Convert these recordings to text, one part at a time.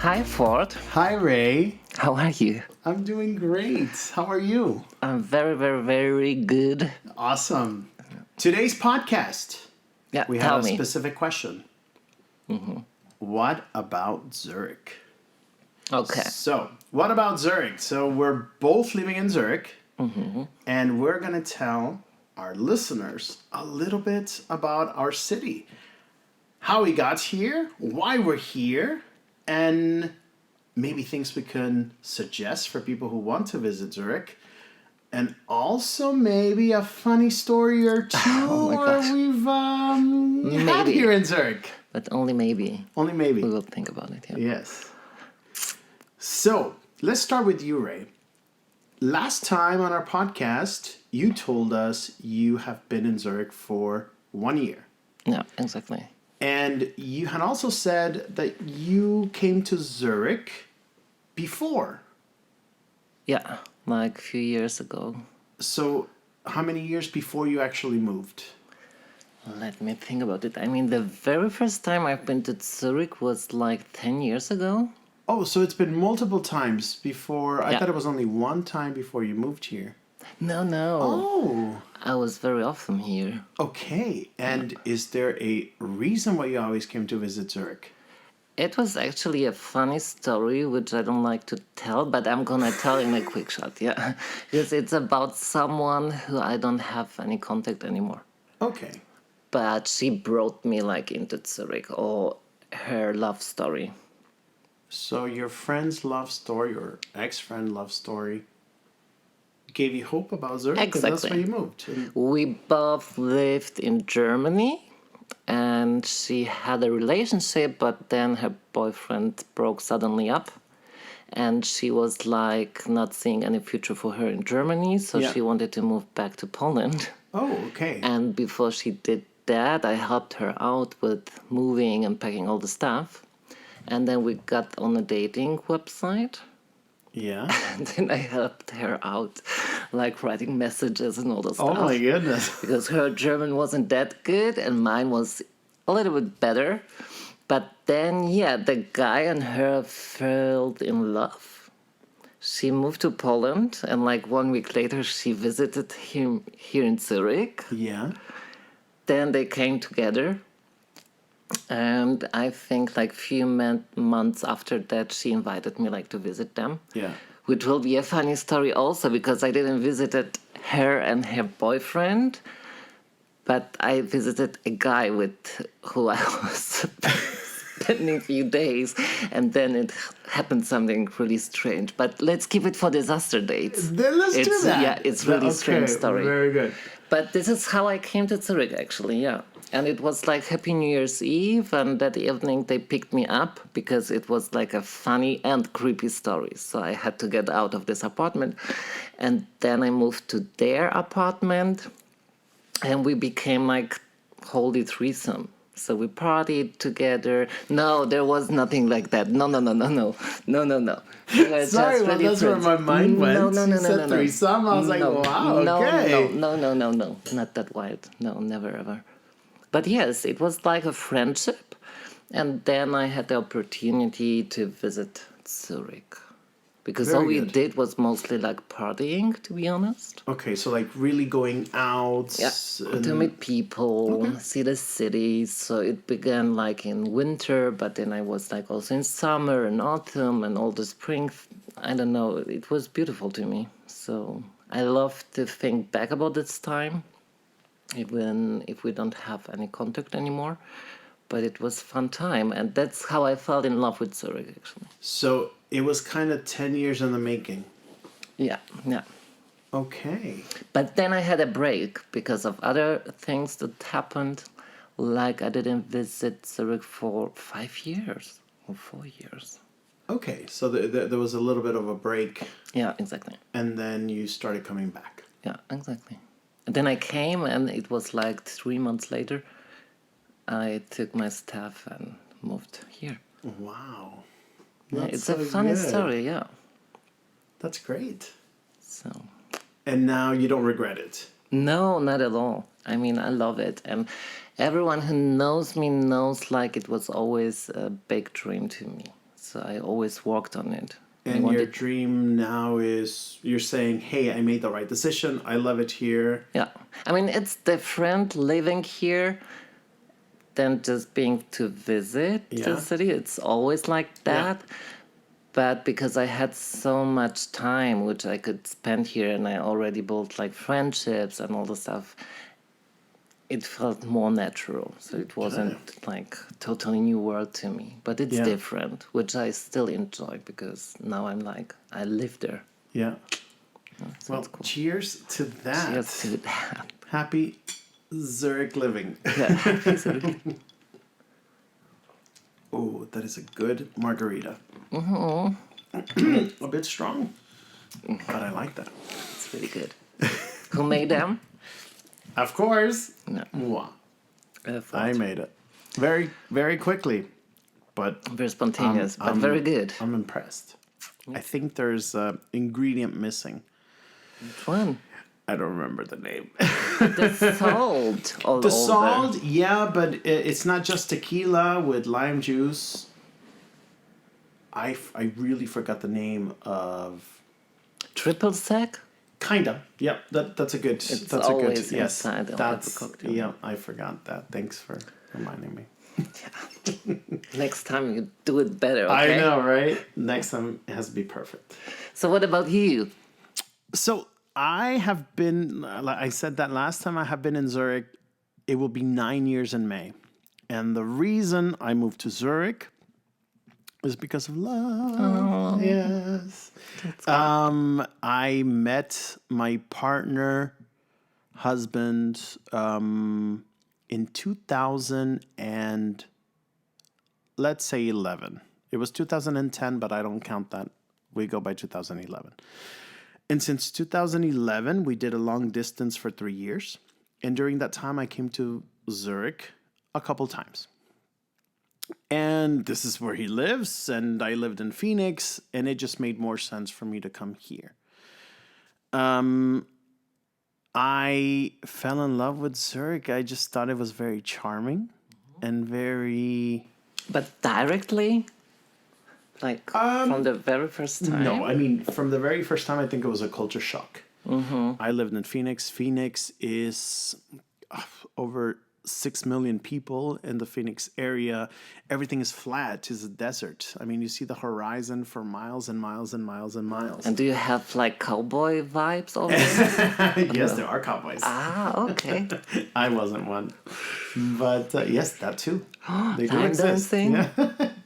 Hi, Ford. Hi, Ray. How are you? I'm doing great. How are you? I'm very, very, very good. Awesome. Today's podcast, Yeah, we tell have a me. specific question. What about Zurich? Okay. So, what about Zurich? So, we're both living in Zurich, and we're going to tell our listeners a little bit about our city, how we got here, why we're here, and maybe things we can suggest for people who want to visit Zurich. And also maybe a funny story or two Oh my gosh. we've had Maybe. here in Zurich. But only maybe. Only maybe. We will think about it. Yeah. Yes. So, let's start with you, Ray. Last time on our podcast, you told us you have been in Zurich for 1 year. Yeah, exactly. And you had also said that you came to Zurich before. Yeah, like a few years ago. So, how many years before you actually moved? Let me think about it. I mean, the very first time I've been to Zurich was like 10 years ago. Oh, so it's been multiple times before. I Yeah. thought it was only one time before you moved here. No. Oh, I was very often here. okay. And is there a reason why you always came to visit Zurich? It was actually a funny story, which I don't like to tell, but I'm gonna tell in a quick shot, yeah. Because it's about someone who I don't have any contact anymore. Okay. But she brought me like into Zurich, or her love story. So your friend's love story or ex-friend love story gave you hope about Zurich, and that's Exactly. why you moved. And- We both lived in Germany, and she had a relationship, but then her boyfriend broke suddenly up. And she was like not seeing any future for her in Germany, so Yeah. she wanted to move back to Poland. Oh, okay. And before she did that, I helped her out with moving and packing all the stuff. And then we got on a dating website. Yeah. And then I helped her out, like writing messages and all the Oh stuff. my goodness. Because her German wasn't that good and mine was a little bit better. But then, yeah, the guy and her fell in love. She moved to Poland, and like 1 week later, she visited him here in Zurich. Yeah. Then they came together. And I think like few months after that, she invited me like to visit them. Yeah. Which will be a funny story also because I didn't visit her and her boyfriend, but I visited a guy with who I was spending a few days, and then it happened something really strange. But let's keep it for disaster dates. Then let's do that. Yeah, it's really strange story. Very good. But this is how I came to Zurich, actually, yeah. And it was like Happy New Year's Eve, and that evening they picked me up because it was like a funny and creepy story. So I had to get out of this apartment. And then I moved to their apartment, and we became like holy threesome. So we partied together. No, there was nothing like that. No. We were Sorry, just well, really that's where friends. my mind went. No. You said threesome. I was like, wow, okay. No, not that wild. No, never ever. But yes, it was like a friendship. And then I had the opportunity to visit Zurich. Because Very all we good. did was mostly like partying, to be honest. Okay, so like really going out. Yeah, to meet people, see the city. So it began like in winter, but then I was like also in summer and autumn and all the spring. I don't know, it was beautiful to me. So I love to think back about this time, even if we don't have any contact anymore. But it was fun time, and that's how I fell in love with Zurich, actually. So it was kind of 10 years in the making. Yeah. Okay. But then I had a break because of other things that happened. Like I didn't visit Zurich for 5 years or 4 years. Okay, so there was a little bit of a break, Yeah, exactly. and then you started coming back. Yeah, exactly. And then I came, and it was like 3 months later. I took my stuff and moved here. Wow. Yeah, That's it's a so funny good. story, yeah. That's great. So And now you don't regret it. no, not at all. I mean, I love it, and everyone who knows me knows like it was always a big dream to me. So I always worked on it. I And your wanted, dream now is you're saying, hey, I made the right decision. I love it here. yeah. I mean, it's different living here than just being to visit the Yeah. city. It's always like Yeah. that. But because I had so much time which I could spend here and I already built like friendships and all the stuff, it felt more natural. So it wasn't like totally new world to me. But it's Yeah. different, which I still enjoy because now I'm like, I live there. Yeah. So Well, it's cool. cheers to that. Cheers to that. Happy Zurich living. Yeah. Oh, that is a good margarita. A bit strong, but I like that. It's really good. Who made them? Of course. No. Moi. Thought. I made it. Very, very quickly. But Very spontaneous, but very good. I'm impressed. I think there's an ingredient missing. Which one? I don't remember the name. The salt all The over. salt, yeah, but it's not just tequila with lime juice. I really forgot the name of. Triple sec? Kinda, yeah. That's a good. It's that's a good. always Yes, inside of that's the cocktail. yeah. I forgot that. Thanks for reminding me. Next time you do it better, okay? I know, right? Next time it has to be perfect. So what about you? So I have been. Like I said that last time I have been in Zurich. It will be 9 years in May, and the reason I moved to Zurich is because of love. Yes. I met my partner, husband, in 2000 and let's say 11. It was 2010, but I don't count that. We go by 2011. And since 2011, we did a long distance for 3 years. And during that time, I came to Zurich a couple times. And this is where he lives, and I lived in Phoenix, and it just made more sense for me to come here. I fell in love with Zurich. I just thought it was very charming and very... But directly? Like from the very first time? No, I mean, from the very first time, I think it was a culture shock. I lived in Phoenix. Phoenix is over 6 million people in the Phoenix area. Everything is flat. It's a desert. I mean, you see the horizon for miles and miles and miles and miles. And do you have like cowboy vibes always? Yes, there are cowboys. Ah, okay. I wasn't one. But yes, that too. They do Line exist. dancing? Yeah.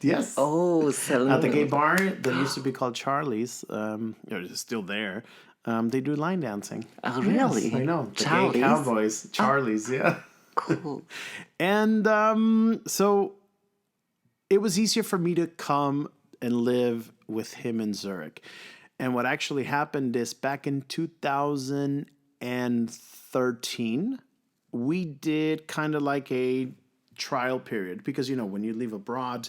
Yes. Oh, selling. At the gay bar that used to be called Charlie's, it's still there. They do line dancing. Oh, really? Yes, I know. The Charlie's? gay cowboys. Charlie's, yeah. Cool. And so it was easier for me to come and live with him in Zurich. And what actually happened is back in 2013, we did kind of like a trial period because, you know, when you leave abroad,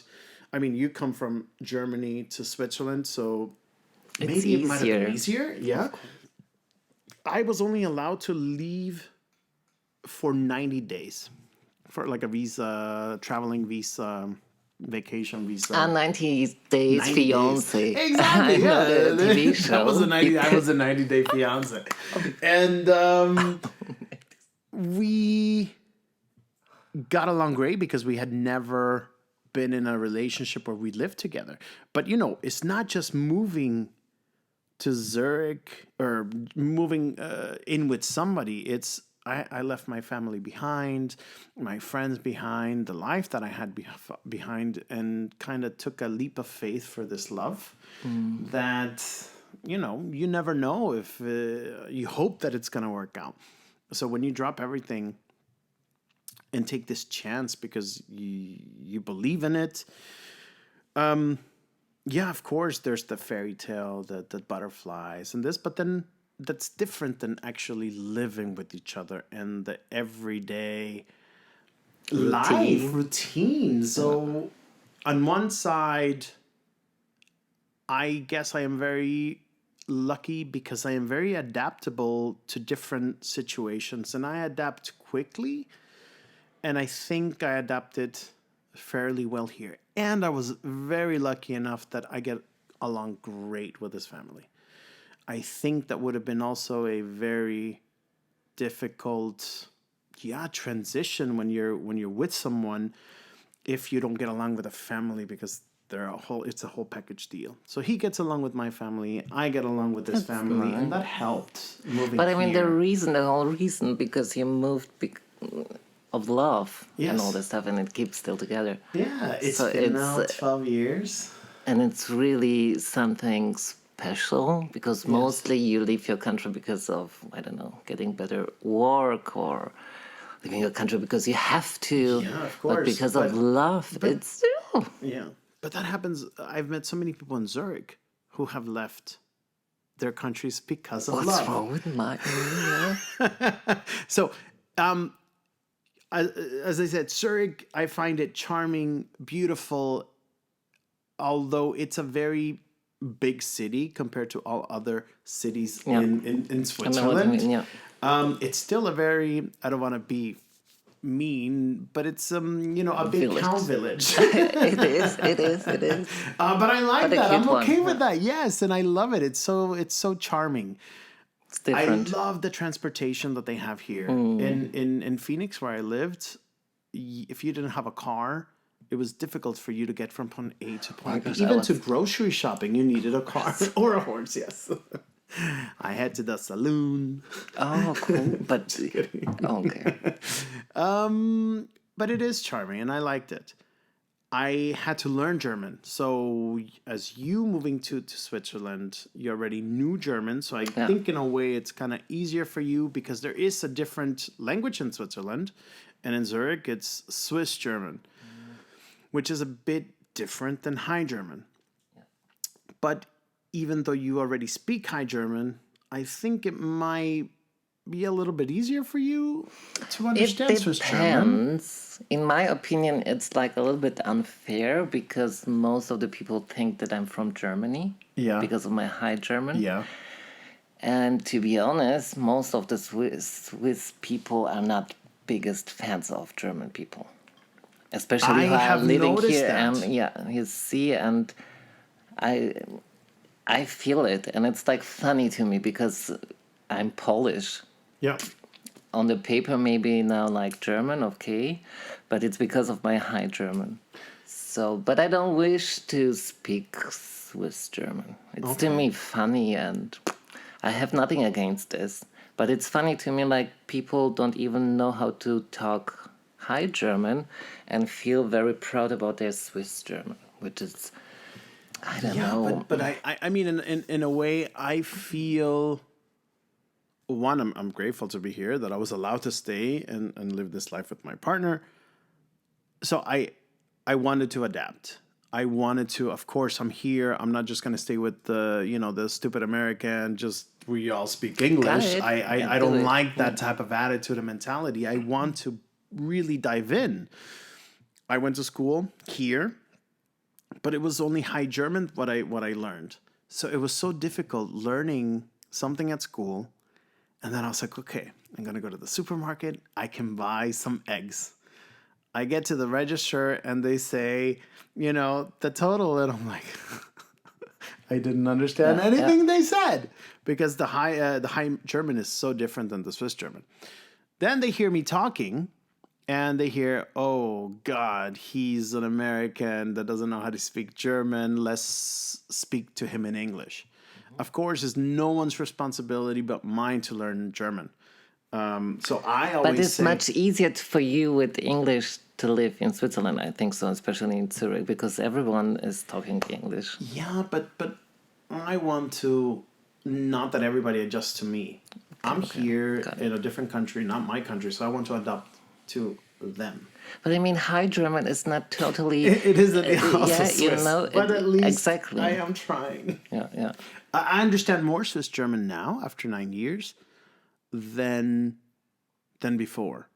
I mean, you come from Germany to Switzerland, so It's maybe it might have been easier. easier. Yeah. I was only allowed to leave for 90 days for like a visa, traveling visa, vacation visa. 90 Days 90 Fiance. days. Exactly. I know Yeah. the TV show. I was a 90-day fiance. And we got along great because we had never been in a relationship where we lived together. But, you know, it's not just moving to Zurich or moving in with somebody. It's I left my family behind, my friends behind, the life that I had behind, and kind of took a leap of faith for this love that, you know, you never know if you hope that it's going to work out. So when you drop everything and take this chance because you believe in it, yeah, of course, there's the fairy tale, the butterflies and this, but then that's different than actually living with each other and the everyday life routine. So on one side, I guess I am very lucky because I am very adaptable to different situations and I adapt quickly. And I think I adapted fairly well here. And I was very lucky enough that I get along great with his family. I think that would have been also a very difficult, transition when you're with someone if you don't get along with a family, because it's a whole package deal. So he gets along with my family, I get along with his family, and that helped moving But I mean, here. the whole reason, because you moved of love and all Yes. this stuff, and it keeps still together. Yeah, it's So been now 12 years. and it's really something special, because Yes. mostly you leave your country because of, I don't know, getting better work, or leaving your country because you have to, Yeah, of but course. because of love, it's. Oh, Yeah. But that happens. I've met so many people in Zurich who have left their countries because of what's love. wrong with my. Yeah. So, as I said, Zurich, I find it charming, beautiful, although it's a very big city compared to all other cities Yeah. in I know what you Switzerland. mean, yeah. It's still a very, I don't want to be mean, but it's a big Village. cow village. It is. But I like But a that. I'm cute one, okay with yeah. that. Yes, and I love it. It's so charming. It's I different. love the transportation that they have here in Phoenix, where I lived. If you didn't have a car, it was difficult for you to get from point A to point B. gosh, I Even was- to grocery shopping, you needed a car or a horse. Yes, I had to the saloon. Oh, cool. But okay. But it is charming, and I liked it. I had to learn German. So, as you moving to Switzerland, you already knew German. So, I think in a way it's kind of easier for you, because there is a different language in Switzerland. And in Zurich, it's Swiss German, which is a bit different than High German. But even though you already speak High German, I think it might be a little bit easier for you to It understand Swiss German. depends. In my opinion, it's like a little bit unfair, because most of the people think that I'm from Germany. Yeah. Because of my High German. Yeah. And to be honest, most of the Swiss people are not biggest fans of German people, especially I who are have living noticed here. that. And yeah, you see, and I feel it, and it's like funny to me, because I'm Polish. Yeah. On the paper, maybe now like German, okay, but it's because of my High German. So, but I don't wish to speak Swiss German. It's to me funny, and I have nothing against this. But it's funny to me, like, people don't even know how to talk High German and feel very proud about their Swiss German, which is, I don't know. But I mean, in a way, I feel, one, I'm grateful to be here, that I was allowed to stay and live this life with my partner. So I wanted to adapt. I wanted to, of course, I'm here. I'm not just going to stay with the stupid American, just we all speak English. it. I don't like that type of attitude and mentality. I want to really dive in. I went to school here, but it was only High German what I learned. So it was so difficult learning something at school. And then I was like, okay, I'm going to go to the supermarket. I can buy some eggs. I get to the register and they say, the total. And I'm like, I didn't understand anything they said, because the high German is so different than the Swiss German. Then they hear me talking, and they hear, oh God, he's an American that doesn't know how to speak German. Let's speak to him in English. Of course, it's no one's responsibility but mine to learn German. So I always But it's say, much easier for you with English to live in Switzerland, I think so, especially in Zurich, because everyone is talking English. yeah, but I want to, not that everybody adjusts to me. I'm here in a different country, not my country, so I want to adapt to them. But I mean, High German is not totally. It isn't also yeah, Swiss, you know, but at least exactly. I am trying. Yeah, yeah. I understand more Swiss German now after 9 years than before.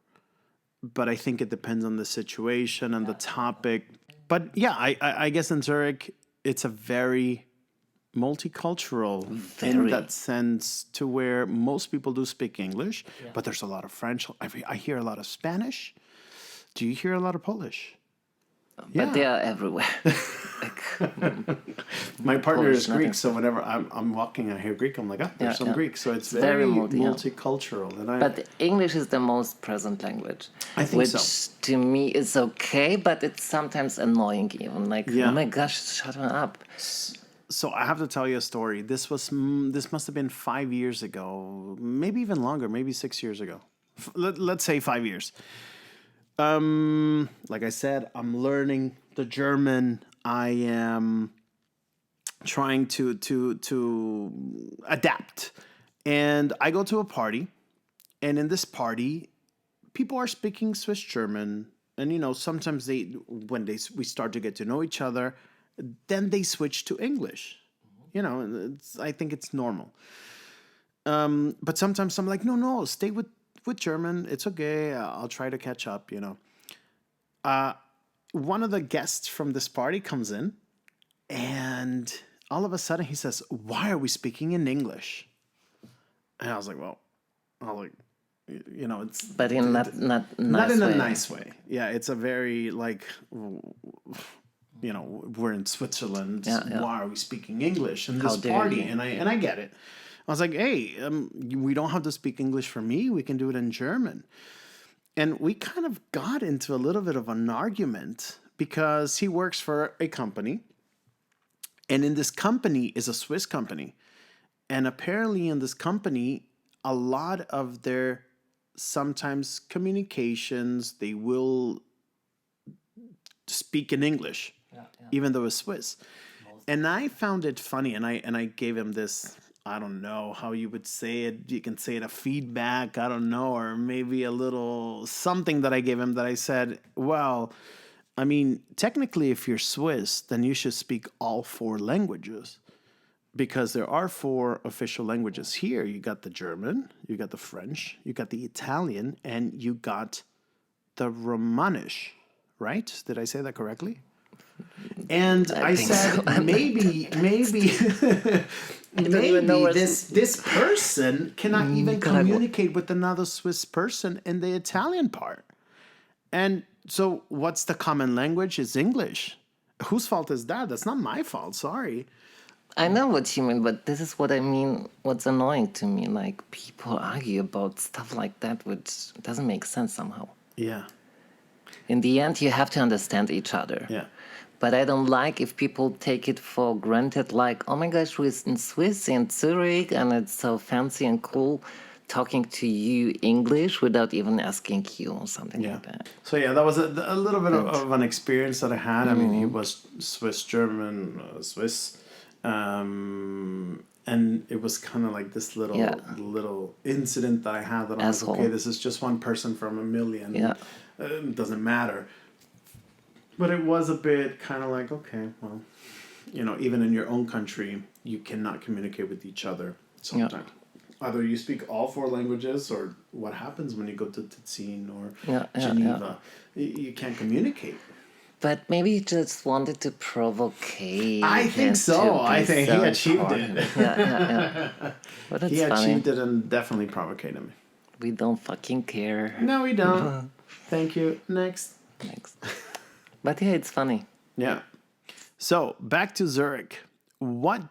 But I think it depends on the situation and the topic. But yeah, I guess in Zurich it's a very multicultural in that sense, to where most people do speak English, but there's a lot of French. I hear a lot of Spanish. Do you hear a lot of Polish? But they are everywhere. Like, My partner Polish, is nothing Greek, so whenever I'm walking, I hear Greek. I'm like, oh, there's Yeah, some yeah. Greek. So it's Very very yeah. multicultural, and But English is the most present language. I think which so. to me is okay, but it's sometimes annoying even. Like, oh Yeah. my gosh, shut up. So I have to tell you a story. This must have been 5 years ago, maybe even longer, maybe 6 years ago. Let's say 5 years. Like I said, I'm learning the German. I am trying to adapt, and I go to a party, and in this party, people are speaking Swiss German, and sometimes we start to get to know each other, then they switch to English. I think it's normal. But sometimes I'm like, no, stay with German. It's okay. I'll try to catch up. One of the guests from this party comes in, and all of a sudden he says, "Why are we speaking in English?" And I was like, "Well, it's But in not not nice in a way. nice way. Yeah, it's a very like, we're in Switzerland. Yeah. Why are we speaking English in How this dare party?" you. And I get it. I was like, "Hey, we don't have to speak English for me. We can do it in German." And we kind of got into a little bit of an argument because he works for a company, and in this company is a Swiss company, and apparently in this company, a lot of their sometimes communications they will speak in English, even though it's Swiss. And I found it funny, and I gave him this. I don't know how you would say it. You can say it a feedback. I don't know, or maybe a little something that I gave him that I said, well, I mean, technically, if you're Swiss, then you should speak all four languages because there are four official languages here. You got the German, you got the French, you got the Italian, and you got the Romanish, right? Did I say that correctly? And I think said, so. maybe, even know where this person cannot even God, I wa- communicate with another Swiss person in the Italian part. And so, what's the common language? Is English. Whose fault is that? That's not my fault. Sorry. I know what you mean, but this is what I mean. What's annoying to me, like people argue about stuff like that, which doesn't make sense somehow. Yeah. In the end, you have to understand each other. Yeah. But I don't like if people take it for granted, like, oh my gosh, we're in Swiss, in Zurich, and it's so fancy and cool talking to you English without even asking you or something Yeah. like that. So yeah, that was a little bit of an experience that I had. I mean, he was Swiss German, Swiss, and it was kind of like this little incident that I had that I was Asshole. okay. This is just one person from a million. Yeah. It doesn't matter. But it was a bit kind of like, okay, well, even in your own country, you cannot communicate with each other sometimes. Either you speak all four languages, or what happens when you go to Ticino or Geneva, you can't communicate. But maybe he just wanted to provocate. I think and so. to I be think so he achieved important. it. Yeah. But it's He funny. achieved it and definitely provocated me. We don't fucking care. No, we don't. Thank you. Next. Next. But yeah, it's funny. Yeah. So back to Zurich. What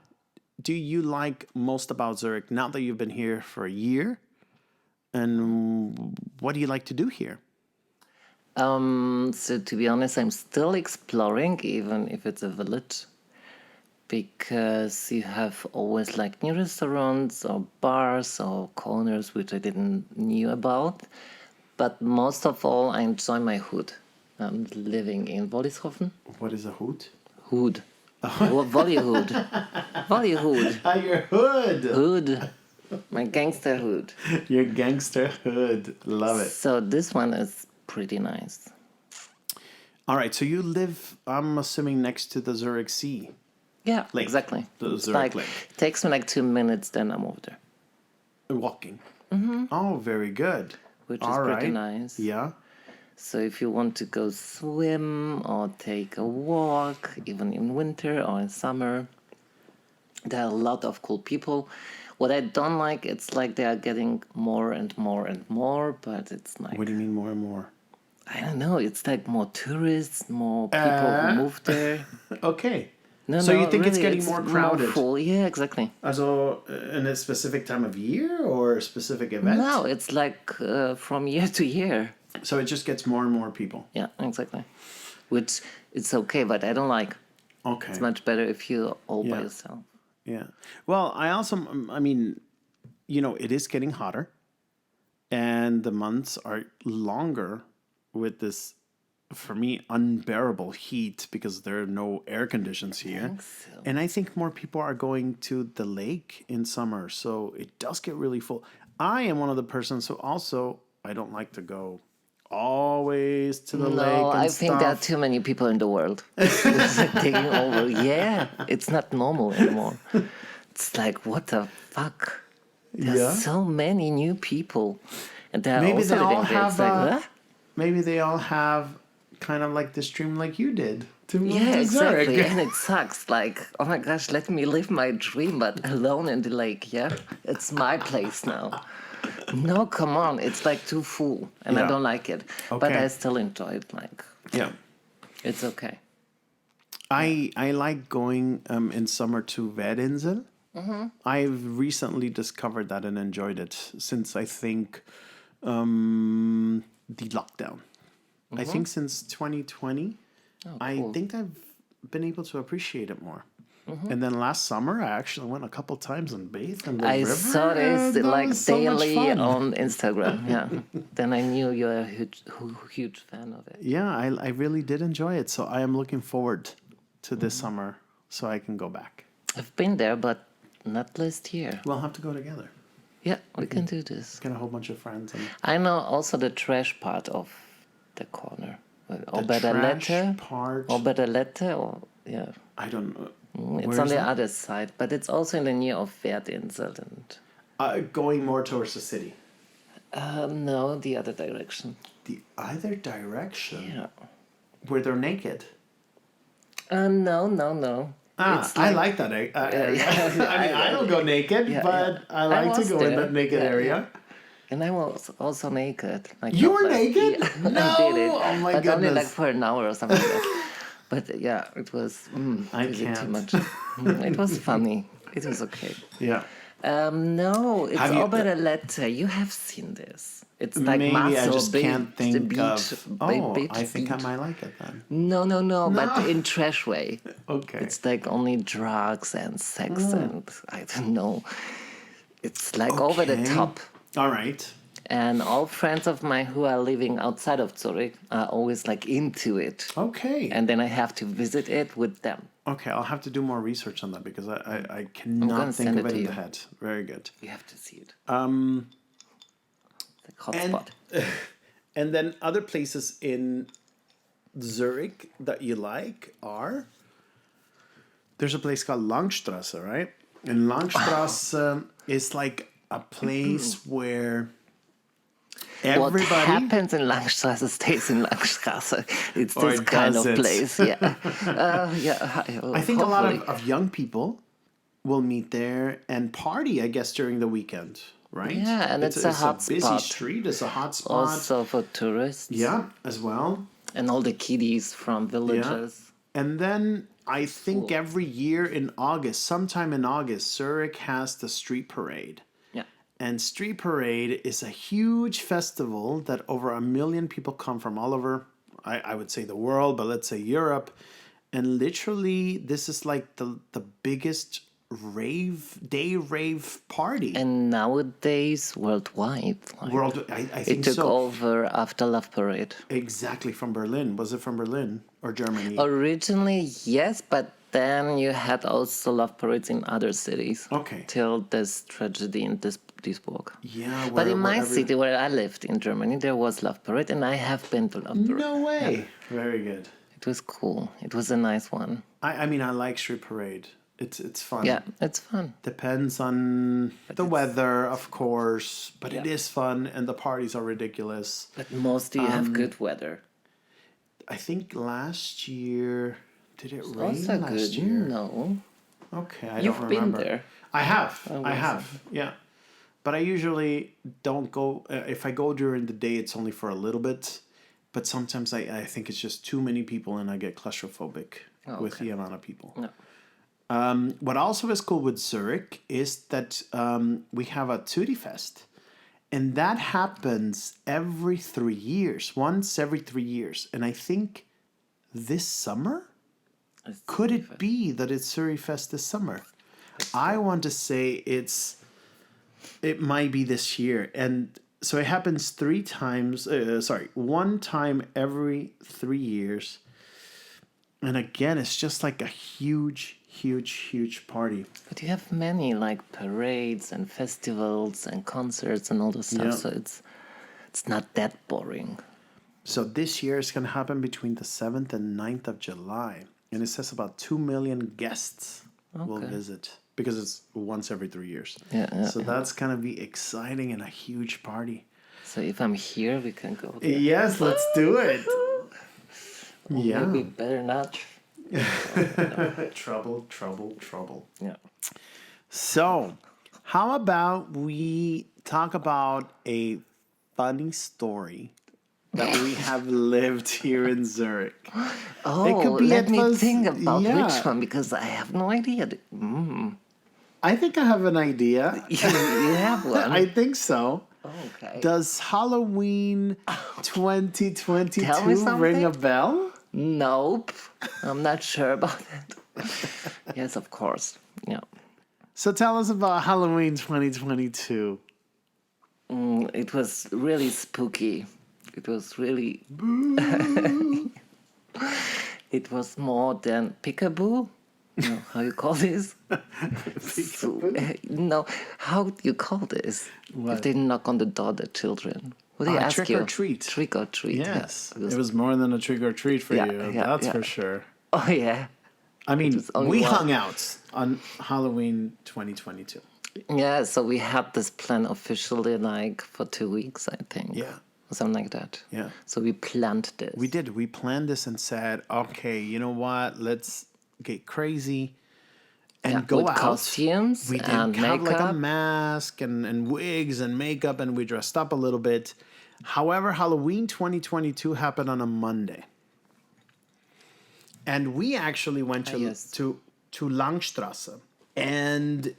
do you like most about Zurich now that you've been here for a year? And what do you like to do here? So to be honest, I'm still exploring, even if it's a village, because you have always like new restaurants or bars or corners which I didn't knew about. But most of all, I enjoy my hood. I'm living in Wollishofen. What is a hoot? Hood. Volleyhood. Volleyhood. Ah, your hood. Hood. My gangster hood. Your gangster hood. Love it. So this one is pretty nice. All right. So you live, I'm assuming, next to the Zurich Sea. Yeah, Lake. exactly. The It's Zurich like, Lake. takes me like 2 minutes, then I'm over there. Walking. Mm-hmm. Oh, very good. Which is All pretty right. nice. Yeah. So if you want to go swim or take a walk, even in winter or in summer, there are a lot of cool people. What I don't like, it's like they are getting more and more and more, but it's like, What do you mean more and more? I don't know. It's like more tourists, more people who move there. Okay. No, So no, you think it's really, getting more crowded? full. Yeah, exactly. Also, in a specific time of year or a specific event? No, it's like from year to year. So it just gets more and more people. Yeah, exactly. Which it's okay, but I don't like. Okay. It's much better if you're all by Yeah. yourself. Yeah. Well, I mean, it is getting hotter and the months are longer with this, for me, unbearable heat because there are no air conditions here. think so. And I think more people are going to the lake in summer. So it does get really full. I am one of the persons who also, I don't like to go always to the lake No, and I think there are stuff. too many people in the world. It's like taking over. Yeah, it's not normal anymore. It's like, what the fuck? There's Yeah. so many new people. And they're Maybe also they all living there. It's have like, what? maybe they all have kind of like this dream like you did to move Yeah, to exactly. Zurich. And it sucks. Like, oh my gosh, let me live my dream, but alone in the lake. Yeah, it's my place now. No, come on. It's like too full, and I Yeah. don't like it. But Okay. I still enjoy it. Like, Yeah. it's okay. I like going in summer to Verinsel. I've recently discovered that and enjoyed it since I think the lockdown. I think since 2020, I think I've been able to appreciate it more. And then last summer, I actually went a couple times and bathed in the I river. saw this and that like was so much daily fun. on Instagram. Yeah. Then I knew you're a huge fan of it. Yeah, I really did enjoy it. So I am looking forward to this summer so I can go back. I've been there, but not last year. We'll have to go together. Yeah, we can do this. Get a whole bunch of friends. And I know also the trash part of the corner. Or the better trash letter. part. Or better letter. Or, yeah. I don't know. It's Where on is the that? other side, but it's also in the near of Werdinsel. And, Going more towards the city. no, the other direction. The other direction. Yeah. Where they're naked. No. It's I like that area. I mean, I don't go naked, Yeah, but yeah. I like to was go in there. that naked Yeah, area. And I was also naked. Like You not were like- naked? Yeah, No! I did it. Oh my but only like goodness. for an hour or something like that. But yeah, it was I really too can't. much. It was funny. It was okay. Yeah. No, it's Have you- over a letter. You have seen this. It's like Maybe I Maso just can't the think beach. of. Oh, beach, I think I beach. might like it then. No, but in trash way. Okay. It's like only drugs and sex and I don't know. It's like over the Okay. top. All right. And all friends of mine who are living outside of Zurich are always like into it. Okay. And then I have to visit it with them. Okay, I'll have to do more research on that because I gonna cannot think send of it it to in you. the head. Very good. You have to see it. It's like And hotspot. and then other places in Zurich that you like are there's a place called Langstrasse, right? And Langstrasse is like a place where What everybody happens in Langstrasse stays in Langstrasse. It's Or this it kind of doesn't. place. Yeah. I think a lot hopefully. of young people will meet there and party, I guess, during the weekend, right? Yeah, and it's a hot busy spot. street. It's a hot spot. Also for tourists. Yeah, as well. And all the kiddies from villages. And then I think every year in August, sometime in August, Zurich has the street parade. Yeah. And street parade is a huge festival that over 1 million people come from all over, I would say the world, but let's say Europe. And literally, this is like the biggest rave party. And nowadays, worldwide. Like, World, I think it took so. over after Love Parade. Exactly, from Berlin. Was it from Berlin or Germany? Originally, yes, but then you had also Love Parades in other cities. Okay. Till this tragedy in Duisburg. Yeah, But in my every- city where I lived in Germany, there was Love Parade, and I have been to Love Parade. No way. Very good. It was cool. It was a nice one. I mean, I like street parade. It's fun. Yeah, it's fun. Depends on the weather, of course, but it Yeah. is fun, and the parties are ridiculous. But mostly you have good weather. I think last year, did it rain Also last good. year? No. Okay, I You've don't been remember. there. I have. Oh, I was have. Yeah. But I usually don't go. If I go during the day, it's only for a little bit, but sometimes I think it's just too many people and I get claustrophobic with okay. the amount of people. No. What also is cool with Zurich is that we have a Züri Fest. And that happens every 3 years, once every 3 years. And I think this summer, It's could it different. be that it's Zurich Fest this summer? I want to say it might be this year. And so it happens 3 times, one time every 3 years. And again, it's just like a huge, huge, huge party. But you have many like parades and festivals and concerts and all this stuff, Yeah. so it's not that boring. So this year it's going to happen between the 7th and 9th of July. And it says about 2 million guests will Okay. visit because it's once every 3 years. Yeah, So that's going to be exciting and a huge party. So if I'm here, we can go there. Yes, let's do it. Yeah. Maybe better not. Trouble, trouble, trouble. Yeah. So, how about we talk about a funny story that we have lived here in Zurich? Oh, could be let at me first- think about yeah. which one because I have no idea. I think I have an idea. You have one. I think so. Okay. Does Halloween Tell me 2022 something. ring a bell? Nope. I'm not sure about it. Yes, of course. Yeah. So tell us about Halloween 2022. It was really spooky. It was really. It was more than peekaboo. No, how you call this? No, how do you call this? If they knock on the door, the children. What do you ask trick you? or treat. Trick or treat. Yes. Yeah. It was more than a trick or treat for Yeah, you. yeah, That's yeah. for sure. Oh yeah. I mean, was only we one. hung out on Halloween 2022. Yeah. So we had this plan officially like for 2 weeks, I think. Yeah. Or something like that. Yeah. So we planned this. We did. We planned this and said, okay, you know what? Let's get crazy and Yeah, go with out. costumes We did and have like a makeup. mask and wigs and makeup, and we dressed up a little bit. However, Halloween 2022 happened on a Monday. And we actually went yes. to Langstrasse. And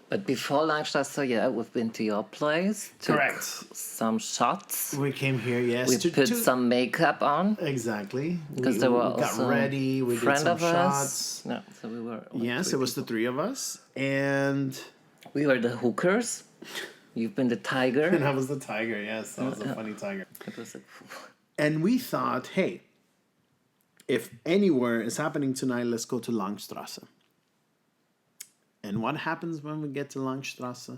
But before Langstrasse, yeah, we've been to your place. Took Correct. Some shots. we came here, yes. We put some makeup on Exactly. because we, there were we got also ready. We did friend some of shots. us. No, so we were. like, Yes, three it was the three of us. And We were the hookers. You've been the tiger. I was the tiger, yes. That was a funny tiger. It was like, And we thought, hey, if anywhere is happening tonight, let's go to Langstrasse. And what happens when we get to Langstrasse?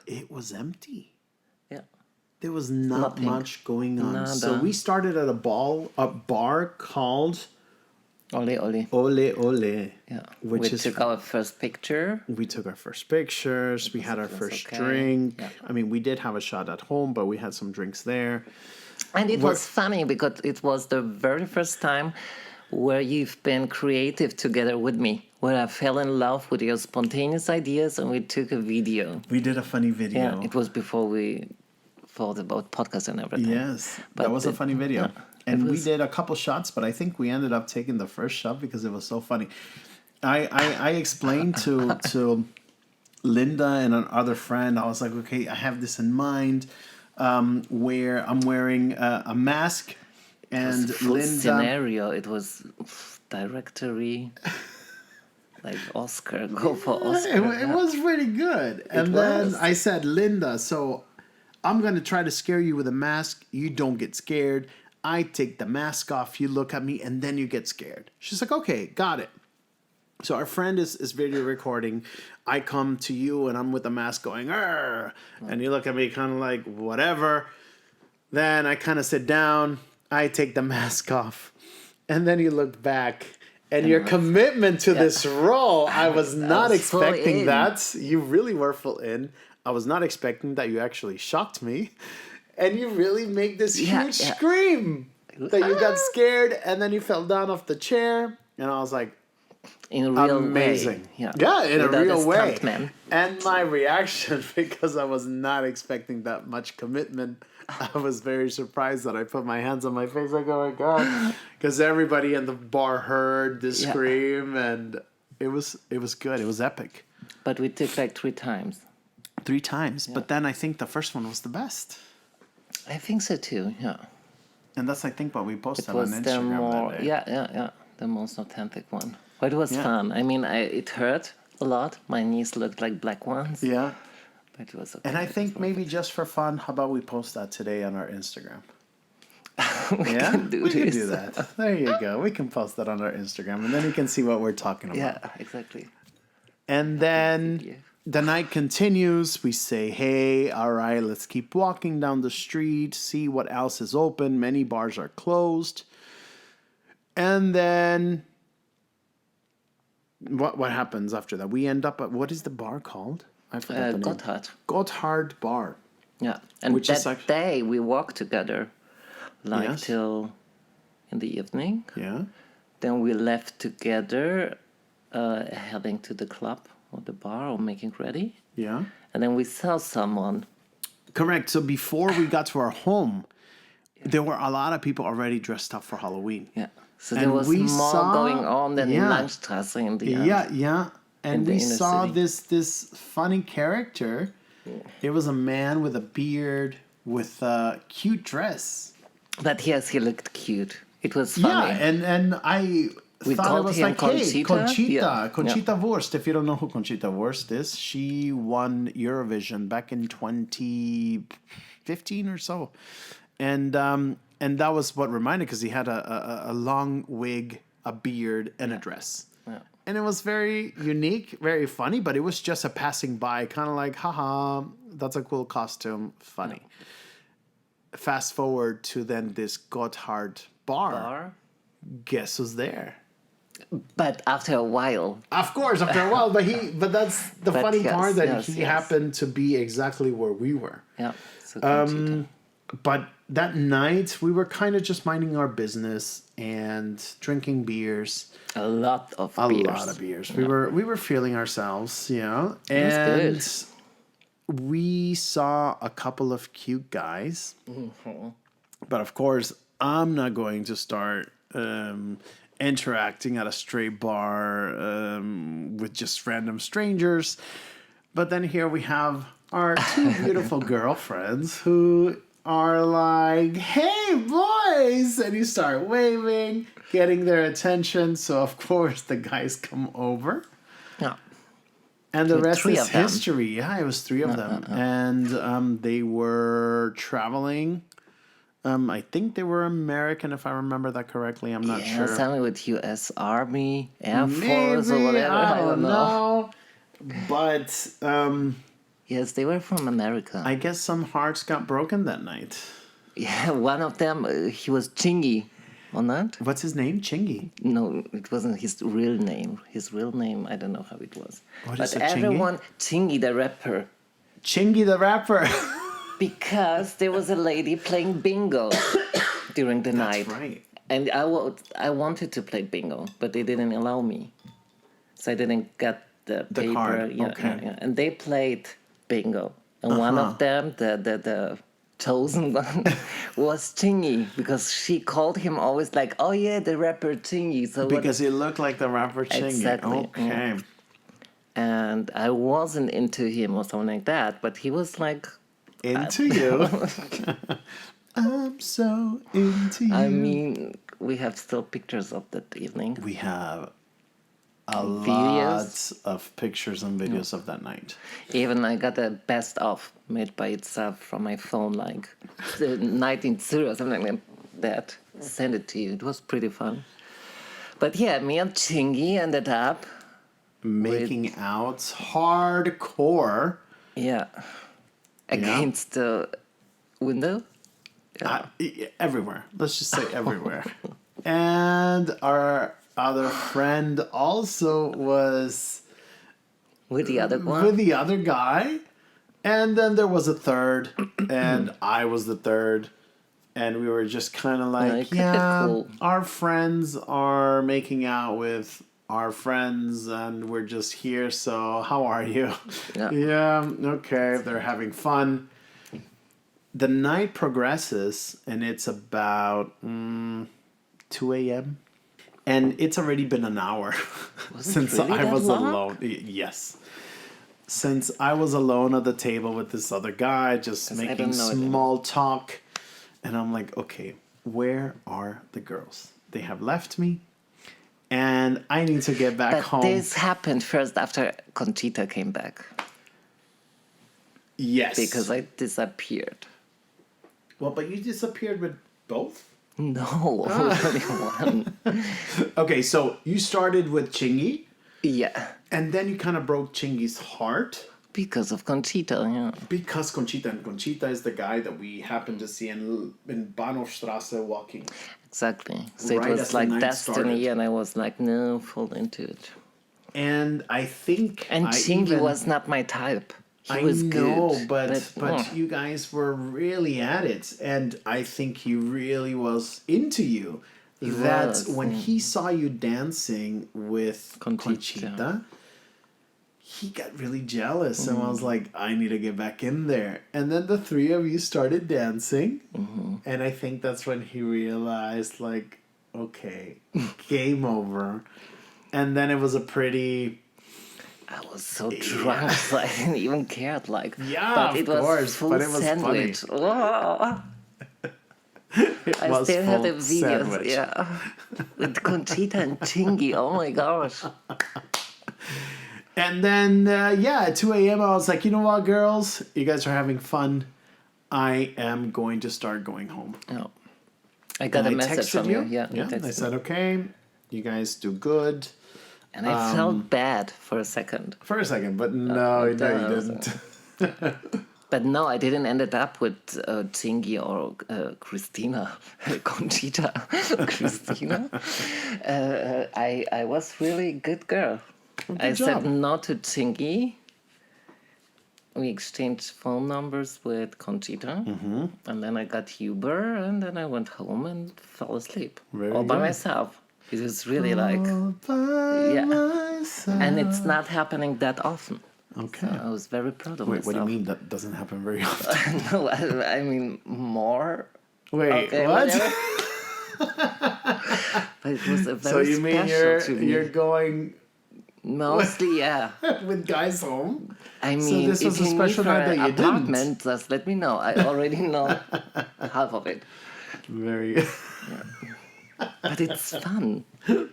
It was empty. yeah. There was not Nothing. much going on. So Nada. we started at a bar called Ole, ole. Ole Ole. Yeah. Which we is took our first picture. we took our first pictures. We had our was first okay. drink. Yeah. I mean, we did have a shot at home, but we had some drinks there. And it was funny because it was the very first time where you've been creative together with me, where I fell in love with your spontaneous ideas and we took a video. We did a funny video. Yeah, it was before we thought about podcasts and everything. Yes, But that was a it- funny video. yeah, And it we was- did a couple shots, but I think we ended up taking the first shot because it was so funny. I explained to Linda and another friend, I was like, okay, I have this in mind where I'm wearing a mask and Full Linda... scenario, it was directory, like Oscar, go for Oscar. It was pretty good. And then was. I said, Linda, so I'm going to try to scare you with a mask. You don't get scared. I take the mask off. You look at me and then you get scared. She's like, okay, got it. So our friend is video recording. I come to you and I'm with the mask going, "Arr!" And you look at me kind of like, whatever. Then I kind of sit down. I take the mask off. And then you look back. And your commitment to this role, I was not was full expecting in. that. You really were full in. I was not expecting that. You actually shocked me. And you really make this Yeah, huge yeah. scream that you got scared and then you fell down off the chair. And I was like, in real Amazing. way. Yeah, Yeah, in a Without real way. stuntman. And my reaction, because I was not expecting that much commitment, I was very surprised that I put my hands on my face like, oh my God. Because everybody in the bar heard the Yeah. scream, and it was good. It was epic. But we took like 3 times. 3 times. But then I think the first one was the best. I think so too. Yeah, And that's, I think, what we posted it on was the Instagram more that day. yeah, the most authentic one. But it was Yeah. fun. I mean, it hurt a lot. My knees looked like black ones. Yeah. But it was okay. And I It think was maybe just for fun, how about we post that today on our Instagram? we Yeah, can do we this. can do that. There you go. We can post that on our Instagram, and then you can see what we're talking about. Yeah, exactly. And then Yeah. the night continues. We say, hey, all right, let's keep walking down the street, see what else is open. Many bars are closed. And then what happens after that? We end up at, what is the bar called? I forgot the name. Gotthard. Gotthard Bar. Yeah, and Which is that like- day we walked together, like Yes. till in the evening. Yeah. Then we left together, heading to the club or the bar or making ready. Yeah. And then we saw someone. Correct. So before we got to our home, there were a lot of people already dressed up for Halloween. Yeah. So And there was we more saw- going on than in yeah. Langstrasse in the end. Yeah. In And the we inner saw city. this funny character. It was a man with a beard with a cute dress. But yes, he looked cute. It was funny. Yeah, and I We thought it called was him like, hey, Conchita. Conchita Yeah. Wurst. If you don't know who Conchita Wurst is, she won Eurovision back in 2015 or so. And that was what reminded, because he had a long wig, a beard, and a dress. Yeah. And it was very unique, very funny, but it was just a passing by, kind of like, haha, that's a cool costume, funny. Fast forward to then this Gotthard bar. Guess who's there? But after a while, Of course, after a while, but that's the But funny yes, part, that yes, he yes. happened to be exactly where we were. yeah. So Conchita. But that night, we were kind of just minding our business and drinking beers. A lot of A beers. lot of beers. We were feeling ourselves, was and good. we saw a couple of cute guys. Mm-hmm. But of course, I'm not going to start interacting at a straight bar with just random strangers. But then here we have our 2 beautiful girlfriends who are like, hey, boys! And you start waving, getting their attention. So, of course, the guys come over. Yeah. And the With rest 3 is of them. history. Yeah, it was 3 of them. And they were traveling. I think they were American, if I remember that correctly. I'm not Yeah, sure. something with U.S. Army, Air Force, or whatever. I don't know. But Yes, they were from America. I guess some hearts got broken that night. Yeah, one of them, he was Chingy, or not? What's his name? Chingy. No, it wasn't his real name. His real name, I don't know how it was. What but is it, Chingy? everyone, Chingy the rapper, Chingy the rapper. because there was a lady playing bingo during the night. That's right. And I wanted to play bingo, but they didn't allow me. So I didn't get the paper. card, Yeah, okay. yeah. And they played bingo. And one of them, the chosen one, was Chingy, because she called him always like, oh yeah, the rapper Chingy. So Because he looked like the rapper Chingy. Exactly, Okay. and I wasn't into him or something like that, but he was like, Into you. I'm so into you. I mean, we have still pictures of that evening. We have a Videos. lot of pictures and videos of that night. Even I got a best of made by itself from my phone, like the night in Zurich or something like that. Send it to you. It was pretty fun. But yeah, me and Chingy ended up, Making out hardcore. yeah, against the window. Everywhere. Let's just say everywhere. And our other friend also was With the other one. with the other guy. And then there was a third, and I was the third. And we were just kind of like, kinda yeah, cool. our friends are making out with our friends and we're just here. So how are you? Yeah. Yeah, okay. They're having fun. The night progresses and it's about 2 a.m. And it's already been an hour Was it since really I that was long? alone. Yes. Since I was alone at the table with this other guy, just 'Cause I making don't know them. small talk. And I'm like, okay, where are the girls? They have left me. And I need to get back But home. this happened first after Conchita came back. Yes. Because I disappeared. Well, but you disappeared with both? No, only one. Okay, so you started with Chingy, Yeah. and then you kind of broke Chingy's heart Because of Conchita, yeah. because Conchita, and Conchita is the guy that we happened to see in Bahnhofstrasse walking. Exactly. So Right it as was the like night destiny, started. and I was like, no, fall into it. And I think And I Chingy even, was not my type. He I was know, good. but you guys were really at it, and I think he really was into you. That was, when he saw you dancing with Conchita. Conchita, he got really jealous, and I was like, I need to get back in there. And then the three of you started dancing, and I think that's when he realized, like, okay, game over. And then it was a pretty. I was so drunk, so I didn't even care. Like, Yeah, but it of was course, full but it was sandwich. funny. Oh, It I was still have the full videos, sandwich. yeah, with Conchita and Chingy. Oh my gosh! And then, at 2 a.m., I was like, you know what, girls? You guys are having fun. I am going to start going home. Oh, I got And a message texted from you. Yeah, you Yeah, I texted said, me. okay, you guys do good. And I felt bad for a second. For a second, but no, you didn't. But no, I didn't end it up with Chingy or Christina, Conchita, Christina. I was really good girl. I said job. no to Chingy. We exchanged phone numbers with Conchita, and then I got Uber, and then I went home and fell asleep Very all by good. myself. It was really like, All by yeah, myself. and it's not happening that often. Okay. I was very proud of Wait, myself. what do you mean that doesn't happen very often? No, I mean more. Wait, Okay, what? whatever. But it was a very So you mean special to me. you're going Mostly, yeah. with guys home? I mean, this was if a you special need for night that an you didn't. apartment, just let me know. I already know half of it. Very good. But it's fun.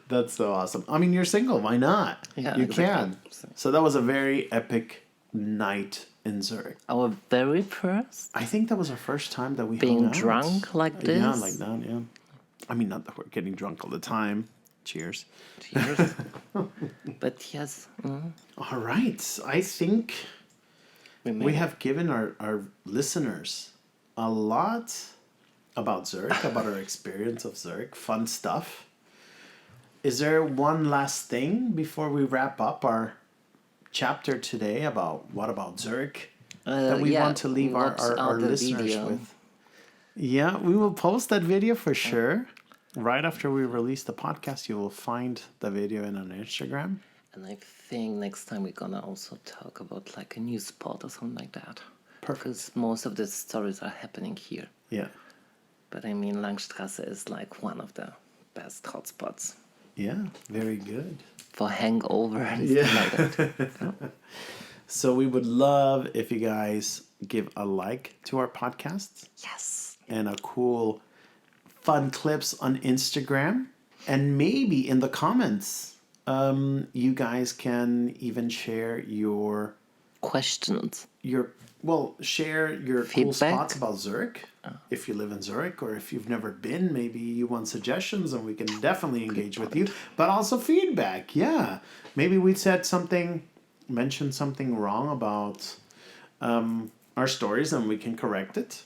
That's so awesome. I mean, you're single. Why not? Yeah, you exactly. can. So that was a very epic night in Zurich. Our very first I think that was our first time that we being hung out. drunk like this. Yeah, like that. Yeah. I mean, not that we're getting drunk all the time. Cheers. Cheers. But yes, All right. I think made we it. have given our listeners a lot about Zurich, about our experience of Zurich, fun stuff. Is there one last thing before we wrap up our chapter today about what about Zurich that we want to leave our the listeners video. with? Yeah, we will post that video for sure. Right after we release the podcast, you will find the video on Instagram. And I think next time we're gonna also talk about like a new spot or something like that. Because most of the stories are happening here. Yeah. But I mean, Langstrasse is like one of the best hotspots Yeah, very good. for hangover and stuff like that. So we would love if you guys give a like to our podcast Yes. and a cool fun clips on Instagram. And maybe in the comments, you guys can even share Questions. share your cool Feedback? spots about Zurich. If you live in Zurich or if you've never been, maybe you want suggestions and we can definitely engage with you. But also feedback, yeah. Maybe we mentioned something wrong about our stories and we can correct it.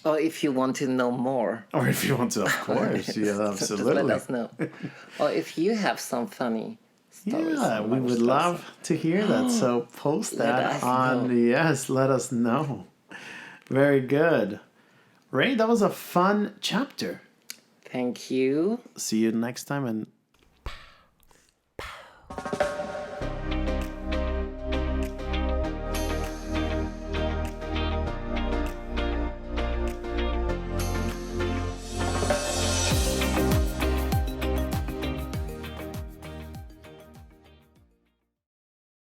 Or if you want to know more, Or if you want to, of course. Yeah, just absolutely. let us know. Or if you have some funny stories. Yeah, on we would Langstrasse. love to hear that. So post Let that us on. know. Yes, let us know. Very good. Ray, that was a fun chapter. Thank you. See you next time and